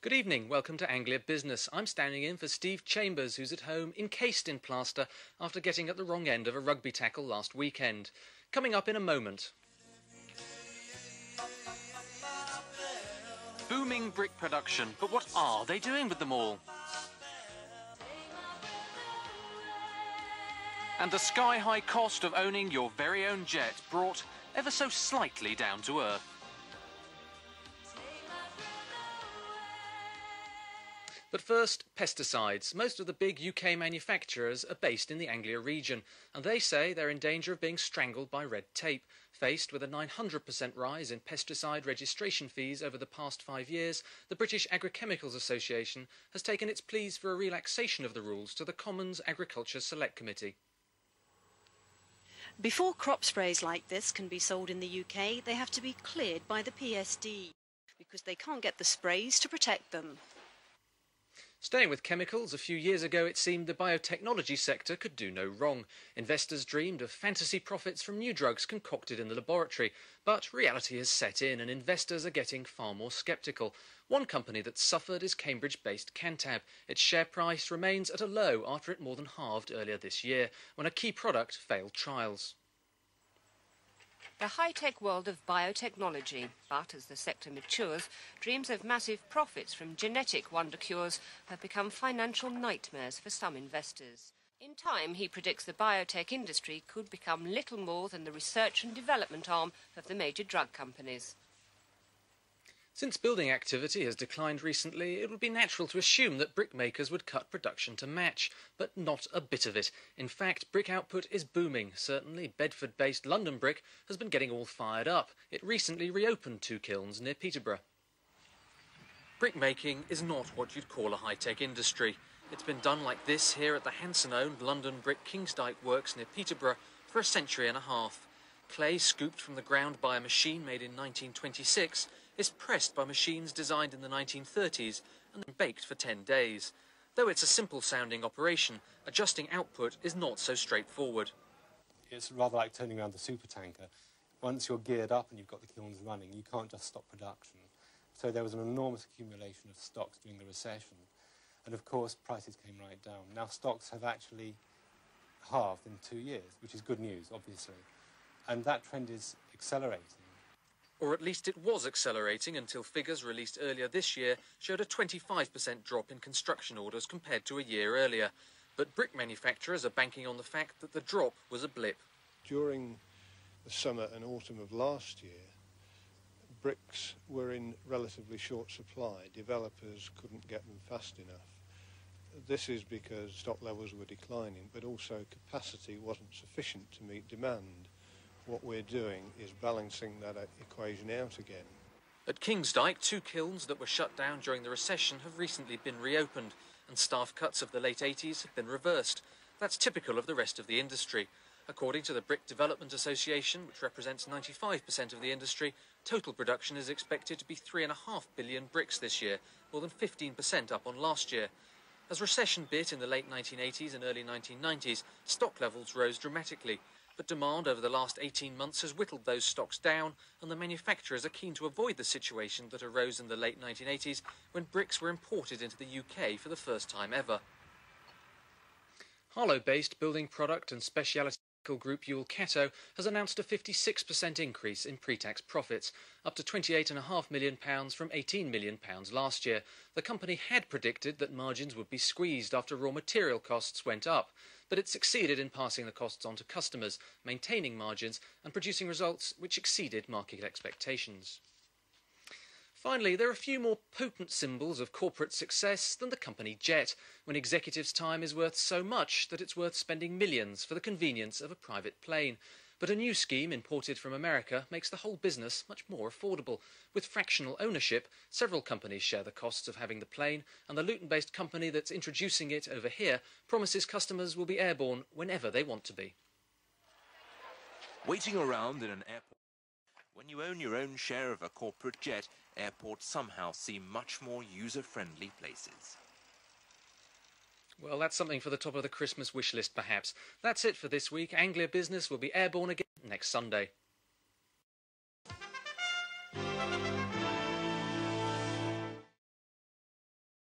Good evening, welcome to Anglia Business. I'm standing in for Steve Chambers, who's at home encased in plaster after getting at the wrong end of a rugby tackle last weekend. Coming up in a moment. Booming brick production, but what are they doing with them all? And the sky-high cost of owning your very own jet brought ever so slightly down to earth. But first, pesticides. Most of the big UK manufacturers are based in the Anglia region, and they say they're in danger of being strangled by red tape. Faced with a 900% rise in pesticide registration fees over the past 5 years, the British Agrochemicals Association has taken its pleas for a relaxation of the rules to the Commons Agriculture Select Committee. Before crop sprays like this can be sold in the UK, they have to be cleared by the PSD, because they can't get the sprays to protect them. Staying with chemicals, a few years ago it seemed the biotechnology sector could do no wrong. Investors dreamed of fantasy profits from new drugs concocted in the laboratory. But reality has set in and investors are getting far more sceptical. One company that suffered is Cambridge-based Cantab. Its share price remains at a low after it more than halved earlier this year, when a key product failed trials. The high-tech world of biotechnology, but as the sector matures, dreams of massive profits from genetic wonder cures have become financial nightmares for some investors. In time, he predicts the biotech industry could become little more than the research and development arm of the major drug companies. Since building activity has declined recently, it would be natural to assume that brick makers would cut production to match, but not a bit of it. In fact, brick output is booming. Certainly, Bedford-based London Brick has been getting all fired up. It recently reopened 2 kilns near Peterborough. Brickmaking is not what you'd call a high-tech industry. It's been done like this here at the Hanson-owned London Brick Kingsdyke Works near Peterborough for a century and a half. Clay scooped from the ground by a machine made in 1926 is pressed by machines designed in the 1930s and then baked for 10 days. Though it's a simple-sounding operation, adjusting output is not so straightforward. It's rather like turning around the supertanker. Once you're geared up and you've got the kilns running, you can't just stop production. So there was an enormous accumulation of stocks during the recession. And of course, prices came right down. Now stocks have actually halved in 2 years, which is good news, obviously. And that trend is accelerating. Or at least it was accelerating until figures released earlier this year showed a 25% drop in construction orders compared to a year earlier. But brick manufacturers are banking on the fact that the drop was a blip. During the summer and autumn of last year, bricks were in relatively short supply. Developers couldn't get them fast enough. This is because stock levels were declining, but also capacity wasn't sufficient to meet demand. What we're doing is balancing that equation out again. At Kingsdyke, 2 kilns that were shut down during the recession have recently been reopened, and staff cuts of the late 80s have been reversed. That's typical of the rest of the industry. According to the Brick Development Association, which represents 95% of the industry, total production is expected to be 3.5 billion bricks this year, more than 15% up on last year. As recession bit in the late 1980s and early 1990s, stock levels rose dramatically. But demand over the last 18 months has whittled those stocks down, and the manufacturers are keen to avoid the situation that arose in the late 1980s when bricks were imported into the UK for the first time ever. Harlow-based building product and speciality group Ewell Catto has announced a 56% increase in pre-tax profits, up to £28.5 million from £18 million last year. The company had predicted that margins would be squeezed after raw material costs went up, but it succeeded in passing the costs on to customers, maintaining margins and producing results which exceeded market expectations. Finally, there are a few more potent symbols of corporate success than the company jet, when executives' time is worth so much that it's worth spending millions for the convenience of a private plane. But a new scheme imported from America makes the whole business much more affordable. With fractional ownership, several companies share the costs of having the plane, and the Luton-based company that's introducing it over here promises customers will be airborne whenever they want to be. Waiting around in an airport. When you own your own share of a corporate jet, airports somehow seem much more user-friendly places. Well, that's something for the top of the Christmas wish list, perhaps. That's it for this week. Anglia Business will be airborne again next Sunday.